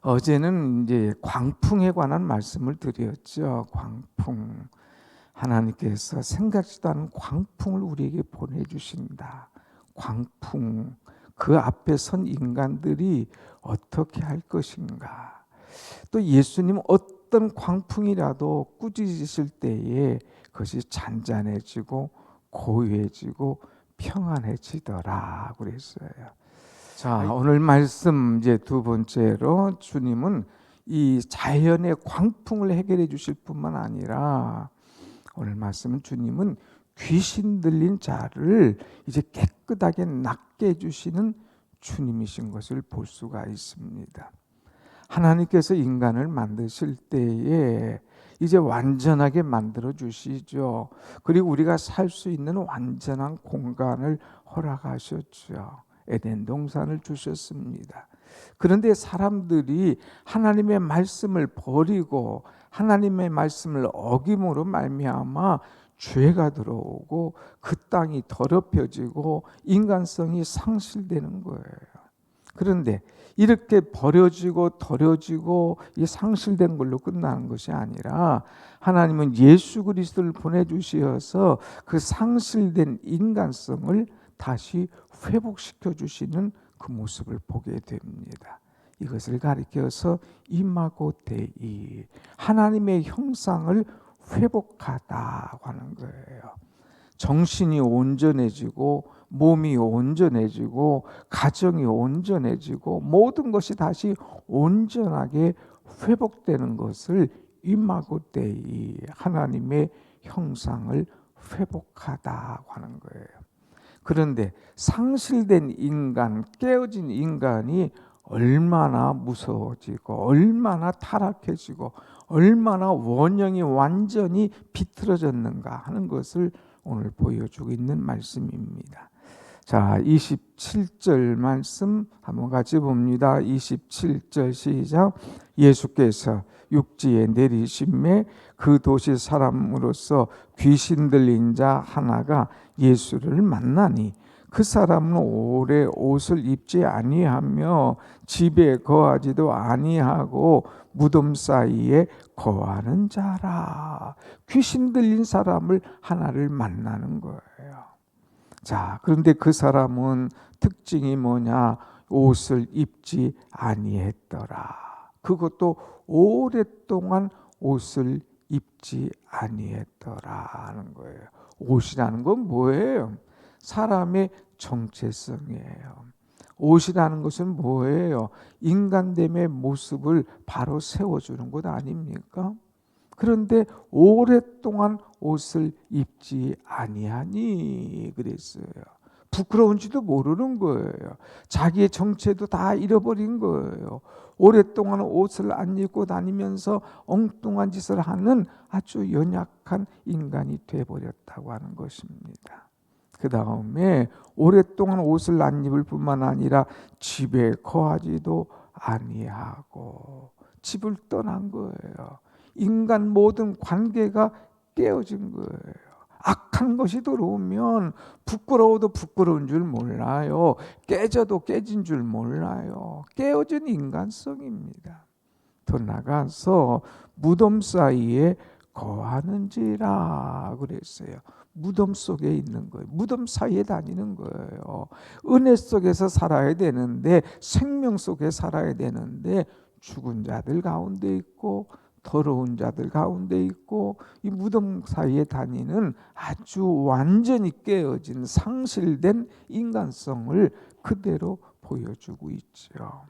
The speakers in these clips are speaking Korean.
어제는 이제 광풍에 관한 말씀을 드렸죠. 광풍. 하나님께서 생각지도 않은 광풍을 우리에게 보내주신다. 광풍. 그 앞에 선 인간들이 어떻게 할 것인가. 또 예수님 어떤 광풍이라도 꾸짖으실 때에 그것이 잔잔해지고 고요해지고 평안해지더라 그랬어요. 자, 오늘 말씀 이제 두 번째로 주님은 이 자연의 광풍을 해결해 주실 뿐만 아니라 오늘 말씀은 주님은 귀신 들린 자를 이제 깨끗하게 낫게 해주시는 주님이신 것을 볼 수가 있습니다. 하나님께서 인간을 만드실 때에 이제 완전하게 만들어 주시죠. 그리고 우리가 살 수 있는 완전한 공간을 허락하셨죠. 에덴 동산을 주셨습니다. 그런데 사람들이 하나님의 말씀을 버리고 하나님의 말씀을 어김으로 말미암아 죄가 들어오고 그 땅이 더럽혀지고 인간성이 상실되는 거예요. 그런데 이렇게 버려지고 더려지고 이 상실된 걸로 끝나는 것이 아니라 하나님은 예수 그리스도를 보내주셔서 그 상실된 인간성을 다시 회복시켜 주시는 그 모습을 보게 됩니다. 이것을 가리켜서 이마고데이, 하나님의 형상을 회복하다고 하는 거예요. 정신이 온전해지고 몸이 온전해지고 가정이 온전해지고 모든 것이 다시 온전하게 회복되는 것을 이마고데이, 하나님의 형상을 회복하다고 하는 거예요. 그런데 상실된 인간, 깨어진 인간이 얼마나 무서워지고 얼마나 타락해지고 얼마나 원형이 완전히 비틀어졌는가 하는 것을 오늘 보여주고 있는 말씀입니다. 자, 27절 말씀 한번 같이 봅니다. 27절 시작. 예수께서 육지에 내리심에 그 도시 사람으로서 귀신 들린 자 하나가 예수를 만나니 그 사람은 오래 옷을 입지 아니하며 집에 거하지도 아니하고 무덤 사이에 거하는 자라. 귀신 들린 사람을 하나를 만나는 거예요. 자, 그런데 그 사람은 특징이 뭐냐? 옷을 입지 아니했더라. 그것도 오랫동안 옷을 입지 아니했더라 하는 거예요. 옷이라는 건 뭐예요? 사람의 정체성이에요. 옷이라는 것은 뭐예요? 인간됨의 모습을 바로 세워주는 것 아닙니까? 그런데 오랫동안 옷을 입지 아니하니 그랬어요. 부끄러운지도 모르는 거예요. 자기의 정체도 다 잃어버린 거예요. 오랫동안 옷을 안 입고 다니면서 엉뚱한 짓을 하는 아주 연약한 인간이 되어버렸다고 하는 것입니다. 그 다음에 오랫동안 옷을 안 입을 뿐만 아니라 집에 거하지도 아니하고 집을 떠난 거예요. 인간 모든 관계가 깨어진 거예요. 악한 것이 들어오면 부끄러워도 부끄러운 줄 몰라요. 깨져도 깨진 줄 몰라요. 깨어진 인간성입니다. 더 나가서 무덤 사이에 거하는지라 그랬어요. 무덤 속에 있는 거예요. 무덤 사이에 다니는 거예요. 은혜 속에서 살아야 되는데 생명 속에 살아야 되는데 죽은 자들 가운데 있고 더러운 자들 가운데 있고 이 무덤 사이에 다니는 아주 완전히 깨어진 상실된 인간성을 그대로 보여주고 있죠.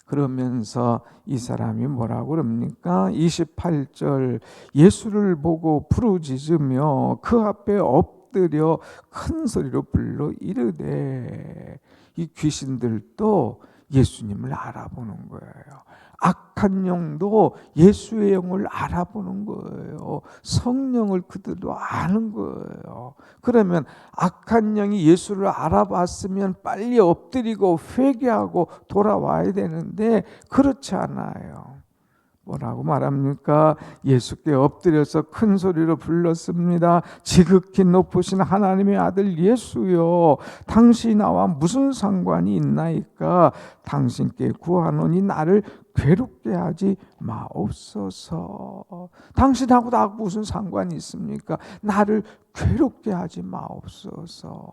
그러면서 이 사람이 뭐라고 그럽니까? 28절 예수를 보고 부르짖으며 그 앞에 엎드려 큰 소리로 불러 이르되, 이 귀신들도 예수님을 알아보는 거예요. 악한 영도 예수의 영을 알아보는 거예요. 성령을 그들도 아는 거예요. 그러면 악한 영이 예수를 알아봤으면 빨리 엎드리고 회개하고 돌아와야 되는데 그렇지 않아요. 뭐라고 말합니까? 예수께 엎드려서 큰 소리로 불렀습니다. 지극히 높으신 하나님의 아들 예수여, 당신이 나와 무슨 상관이 있나이까? 당신께 구하노니 나를 괴롭게 하지 마옵소서. 당신하고 나하고 무슨 상관이 있습니까? 나를 괴롭게 하지 마옵소서.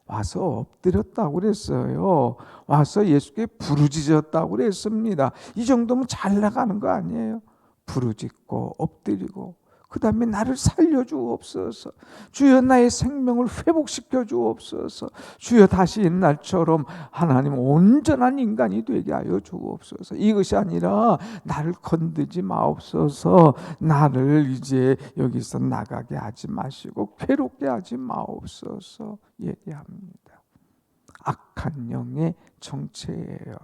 와서 엎드렸다고 그랬어요. 와서 예수께 부르짖었다고 그랬습니다. 이 정도면 잘 나가는 거 아니에요? 부르짖고 엎드리고 그 다음에 나를 살려주옵소서. 주여 나의 생명을 회복시켜 주옵소서. 주여 다시 옛날처럼 하나님 온전한 인간이 되게 하여 주옵소서. 이것이 아니라 나를 건드지 마옵소서. 나를 이제 여기서 나가게 하지 마시고 괴롭게 하지 마옵소서 얘기합니다. 악한 영의 정체예요.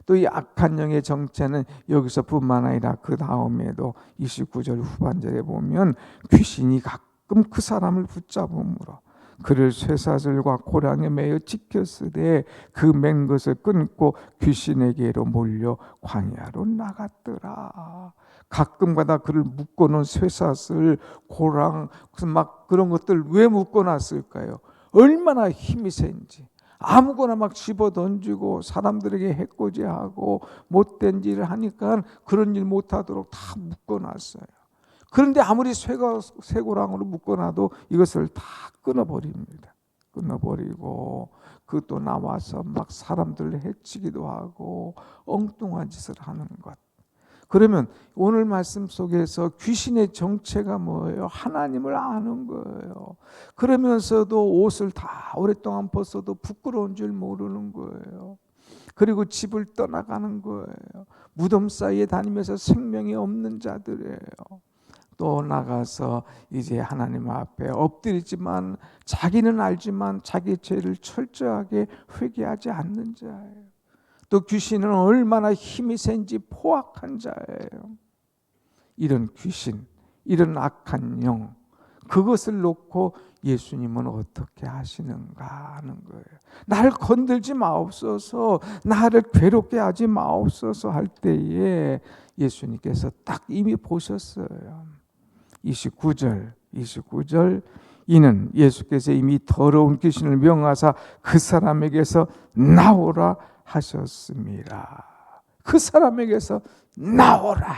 또 이 악한 영의 정체는 여기서뿐만 아니라 그 다음에도 29절 후반절에 보면 귀신이 가끔 그 사람을 붙잡음으로 그를 쇠사슬과 고랑에 매여 지켰으되 그 맨 것을 끊고 귀신에게로 몰려 광야로 나갔더라. 가끔가다 그를 묶어놓은 쇠사슬, 고랑 막 그런 것들 왜 묶어놨을까요? 얼마나 힘이 센지. 아무거나 막 집어던지고 사람들에게 해코지하고 못된 일을 하니까 그런 일 못하도록 다 묶어놨어요. 그런데 아무리 쇠고랑으로 묶어놔도 이것을 다 끊어버립니다. 끊어버리고 그 또 나와서 막 사람들을 해치기도 하고 엉뚱한 짓을 하는 것. 그러면 오늘 말씀 속에서 귀신의 정체가 뭐예요? 하나님을 아는 거예요. 그러면서도 옷을 다 오랫동안 벗어도 부끄러운 줄 모르는 거예요. 그리고 집을 떠나가는 거예요. 무덤 사이에 다니면서 생명이 없는 자들이에요. 또 나가서 이제 하나님 앞에 엎드리지만 자기는 알지만 자기 죄를 철저하게 회개하지 않는 자예요. 또 귀신은 얼마나 힘이 센지 포악한 자예요. 이런 귀신, 이런 악한 영, 그것을 놓고 예수님은 어떻게 하시는가 하는 거예요. 나를 건들지 마옵소서, 나를 괴롭게 하지 마옵소서 할 때에 예수님께서 딱 이미 보셨어요. 29절 이는 예수께서 이미 더러운 귀신을 명하사 그 사람에게서 나오라 하셨습니다. 그 사람에게서 나오라.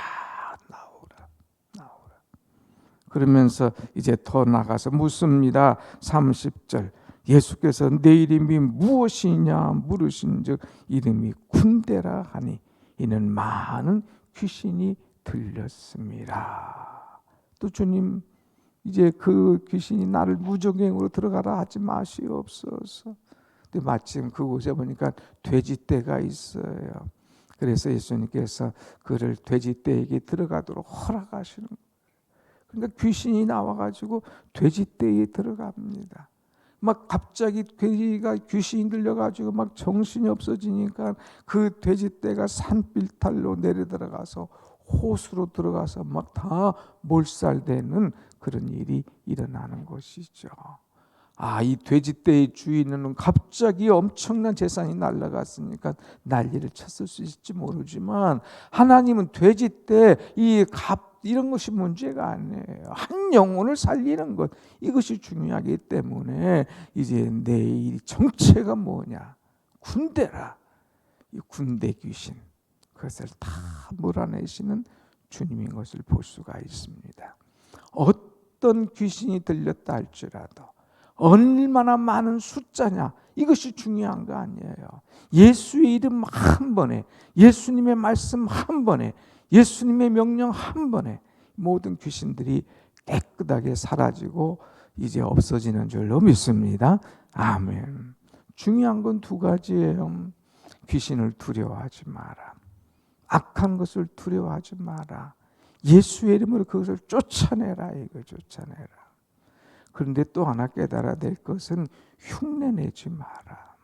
그러면서 이제 더 나가서 묻습니다. 30절 예수께서 내 이름이 무엇이냐 물으신즉 이름이 군대라 하니 이는 많은 귀신이 들렸습니다. 또 주님 이제 그 귀신이 나를 무적행으로 들어가라 하지 마시옵소서. 근데 마침 그곳에 보니까 돼지떼가 있어요. 그래서 예수님께서 그를 돼지떼에게 들어가도록 허락하시는 거예요. 그러니까 귀신이 나와가지고 돼지떼에 들어갑니다. 막 갑자기 돼지가 귀신이 들려가지고 막 정신이 없어지니까 그 돼지떼가 산빌탈로 내려 들어가서 호수로 들어가서 막 다 몰살되는 그런 일이 일어나는 것이죠. 이 돼지떼의 주인은 갑자기 엄청난 재산이 날아갔으니까 난리를 쳤을 수 있을지 모르지만 하나님은 돼지떼 이런 것이 문제가 아니에요. 한 영혼을 살리는 것 이것이 중요하기 때문에 이제 내 정체가 뭐냐? 군대라. 이 군대 귀신 그것을 다 몰아내시는 주님인 것을 볼 수가 있습니다. 어떤 귀신이 들렸다 할지라도 얼마나 많은 숫자냐 이것이 중요한 거 아니에요. 예수의 이름 한 번에 예수님의 말씀 한 번에 예수님의 명령 한 번에 모든 귀신들이 깨끗하게 사라지고 이제 없어지는 줄로 믿습니다. 아멘. 중요한 건 두 가지예요. 귀신을 두려워하지 마라. 악한 것을 두려워하지 마라. 예수의 이름으로 그것을 쫓아내라. 이거 쫓아내라. 그런데 또 하나 깨달아야 될 것은 흉내내지 마라.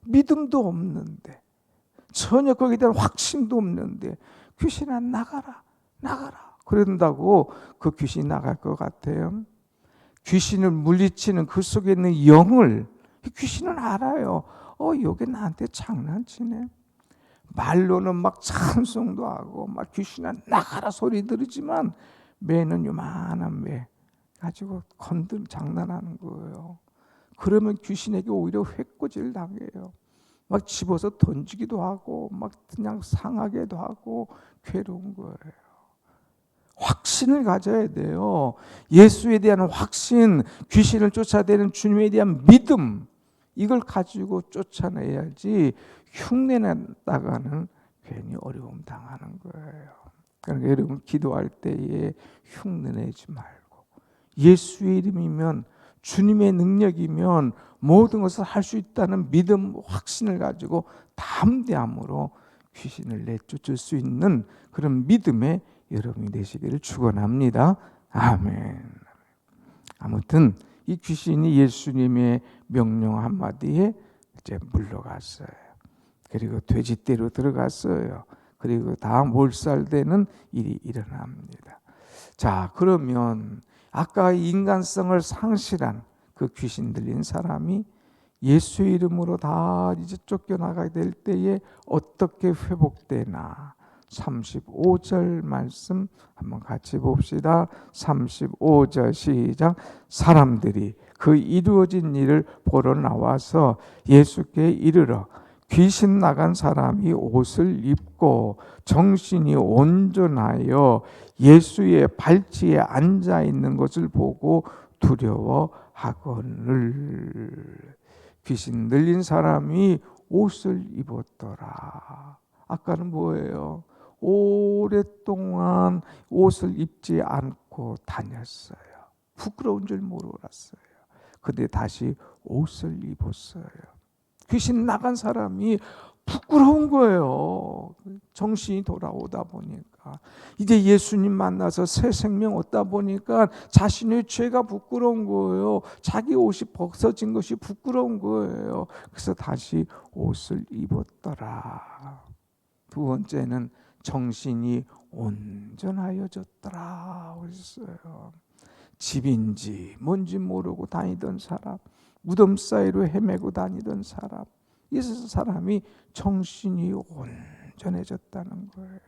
믿음도 없는데 전혀 거기에 대한 확신도 없는데 귀신아 나가라 그런다고 그 귀신이 나갈 것 같아요? 귀신을 물리치는 그 속에 있는 영을 귀신은 알아요. 여기 나한테 장난치네. 말로는 막 찬송도 하고 막 귀신아 나가라 소리 들으지만 매는 요만한 매 가지고 장난하는 거예요. 그러면 귀신에게 오히려 회꼬지를 당해요. 막 집어서 던지기도 하고 막 그냥 상하게도 하고 괴로운 거예요. 확신을 가져야 돼요. 예수에 대한 확신, 귀신을 쫓아내는 주님에 대한 믿음, 이걸 가지고 쫓아내야지 흉내낸다가는 괜히 어려움 당하는 거예요. 그러니까 여러분 기도할 때에 흉내내지 말고 예수의 이름이면, 주님의 능력이면 모든 것을 할 수 있다는 믿음, 확신을 가지고 담대함으로 귀신을 내쫓을 수 있는 그런 믿음의 여러분이 되시기를 축원합니다. 아멘. 아무튼 이 귀신이 예수님의 명령 한마디에 이제 물러갔어요. 그리고 돼지떼로 들어갔어요. 그리고 다 몰살되는 일이 일어납니다. 자, 그러면 아까 인간성을 상실한 그 귀신 들린 사람이 예수의 이름으로 다 이제 쫓겨나가게 될 때에 어떻게 회복되나? 35절 말씀 한번 같이 봅시다. 35절 시작. 사람들이 그 이루어진 일을 보러 나와서 예수께 이르러 귀신 나간 사람이 옷을 입고 정신이 온전하여 예수의 발치에 앉아 있는 것을 보고 두려워하거늘. 귀신 들린 사람이 옷을 입었더라. 아까는 뭐예요? 오랫동안 옷을 입지 않고 다녔어요. 부끄러운 줄 몰랐어요. 근데 다시 옷을 입었어요. 귀신 나간 사람이 부끄러운 거예요. 정신이 돌아오다 보니까 이제 예수님 만나서 새 생명 얻다 보니까 자신의 죄가 부끄러운 거예요. 자기 옷이 벗어진 것이 부끄러운 거예요. 그래서 다시 옷을 입었더라. 두 번째는 정신이 온전하여졌더라 그랬어요. 집인지 뭔지 모르고 다니던 사람, 무덤 사이로 헤매고 다니던 사람, 이 사람이 정신이 온전해졌다는 거예요.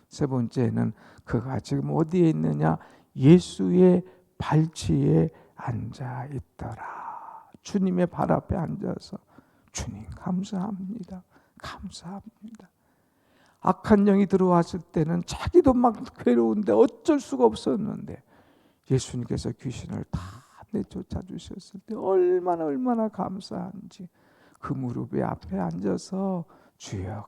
세 번째는 그가 지금 어디에 있느냐? 예수의 발치에 앉아 있더라. 주님의 발 앞에 앉아서 주님 감사합니다. 감사합니다. 악한 영이 들어왔을 때는 자기도 막 괴로운데 어쩔 수가 없었는데 예수님께서 귀신을 다 내쫓아 주셨을 때 얼마나 감사한지 그 무릎에 앞에 앉아서 주여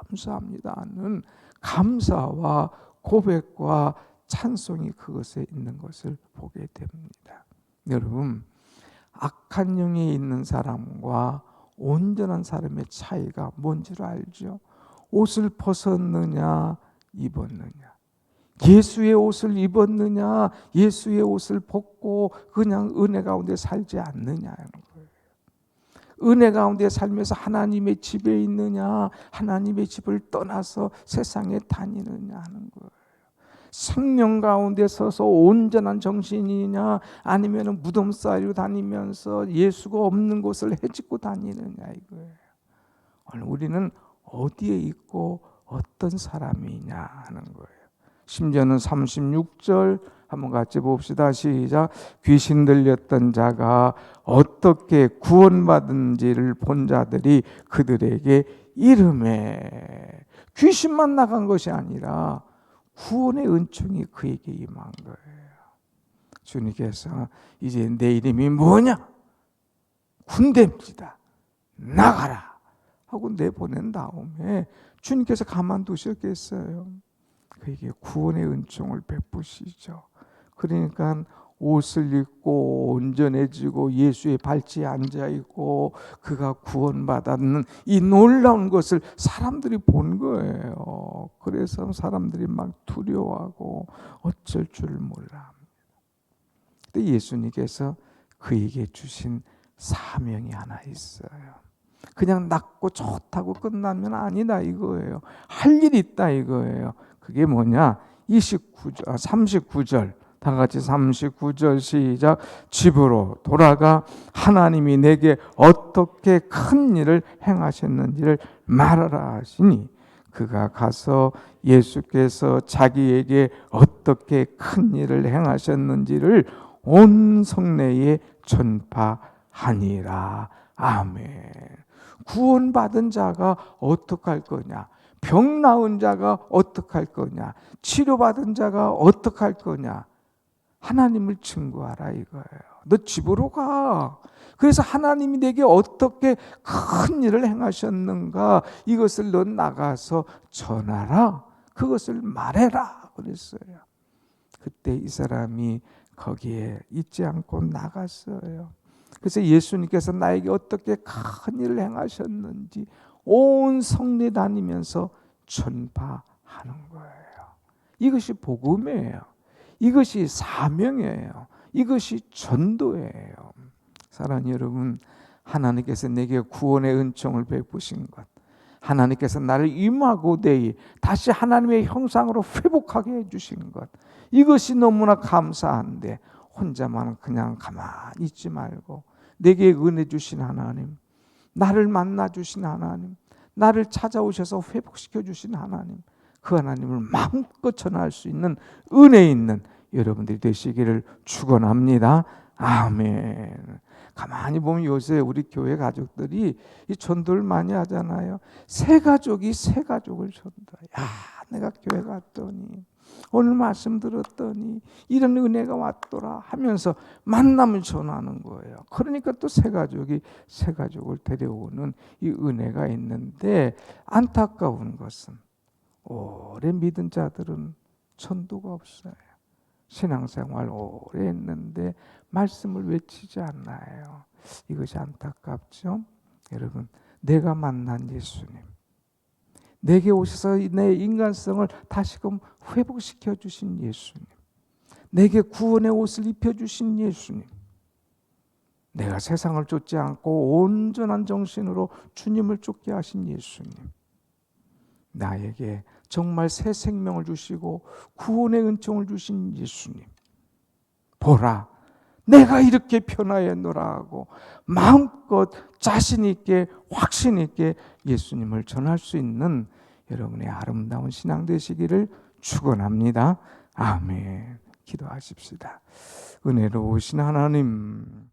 감사합니다는 감사와 고백과 찬송이 그것에 있는 것을 보게 됩니다. 여러분, 악한 영이 있는 사람과 온전한 사람의 차이가 뭔지를 알죠? 옷을 벗었느냐 입었느냐, 예수의 옷을 입었느냐 예수의 옷을 벗고 그냥 은혜 가운데 살지 않느냐는 거예요. 은혜 가운데 살면서 하나님의 집에 있느냐 하나님의 집을 떠나서 세상에 다니느냐 하는 거예요. 생명 가운데 서서 온전한 정신이냐 아니면 무덤 사이로 다니면서 예수가 없는 곳을 헤집고 다니느냐 이거예요. 우리는 어디에 있고 어떤 사람이냐 하는 거예요. 심지어는 36절 한번 같이 봅시다. 시작. 귀신 들렸던 자가 어떻게 구원받은지를 본 자들이 그들에게 이르매. 귀신만 나간 것이 아니라 구원의 은총이 그에게 임한 거예요. 주님께서 이제 내 이름이 뭐냐? 군대입니다. 나가라 하고 내보낸 다음에 주님께서 가만두셨겠어요? 그에게 구원의 은총을 베푸시죠. 그러니까 옷을 입고 온전해지고 예수의 발치에 앉아있고 그가 구원받았는 이 놀라운 것을 사람들이 본 거예요. 그래서 사람들이 막 두려워하고 어쩔 줄 몰라. 근데 예수님께서 그에게 주신 사명이 하나 있어요. 그냥 낫고 좋다고 끝나면 아니다 이거예요. 할 일이 있다 이거예요. 그게 뭐냐? 39절 다 같이 39절 시작. 집으로 돌아가 하나님이 내게 어떻게 큰 일을 행하셨는지를 말하라 하시니 그가 가서 예수께서 자기에게 어떻게 큰 일을 행하셨는지를 온 성내에 전파하니라. 아멘. 구원받은 자가 어떡할 거냐? 병 나은 자가 어떡할 거냐? 치료받은 자가 어떡할 거냐? 하나님을 증거하라 이거예요. 너 집으로 가. 그래서 하나님이 내게 어떻게 큰 일을 행하셨는가 이것을 너 나가서 전하라. 그것을 말해라 그랬어요. 그때 이 사람이 거기에 있지 않고 나갔어요. 그래서 예수님께서 나에게 어떻게 큰 일을 행하셨는지 온 성내 다니면서 전파하는 거예요. 이것이 복음이에요. 이것이 사명이에요. 이것이 전도예요. 사랑하는 여러분, 하나님께서 내게 구원의 은총을 베푸신 것, 하나님께서 나를 임하고 내이 다시 하나님의 형상으로 회복하게 해주신 것, 이것이 너무나 감사한데 혼자만 그냥 가만히 있지 말고 내게 은혜 주신 하나님, 나를 만나 주신 하나님, 나를 찾아오셔서 회복시켜 주신 하나님, 그 하나님을 마음껏 전할 수 있는 은혜 있는 여러분들이 되시기를 축원합니다. 아멘. 가만히 보면 요새 우리 교회 가족들이 이 전도를 많이 하잖아요. 새 가족이 새 가족을 전도해. 야, 내가 교회 갔더니 오늘 말씀 들었더니 이런 은혜가 왔더라 하면서 만남을 전하는 거예요. 그러니까 또 새 가족이 새 가족을 데려오는 이 은혜가 있는데, 안타까운 것은 오래 믿은 자들은 전도가 없어요. 신앙생활 오래 했는데 말씀을 외치지 않나요? 이것이 안타깝죠. 여러분, 내가 만난 예수님, 내게 오셔서 내 인간성을 다시금 회복시켜 주신 예수님, 내게 구원의 옷을 입혀주신 예수님, 내가 세상을 쫓지 않고 온전한 정신으로 주님을 쫓게 하신 예수님, 나에게 정말 새 생명을 주시고 구원의 은총을 주신 예수님, 보라 내가 이렇게 변화했노라 하고 마음껏 자신 있게 확신 있게 예수님을 전할 수 있는 여러분의 아름다운 신앙 되시기를 축원합니다. 아멘. 기도하십시다. 은혜로우신 하나님,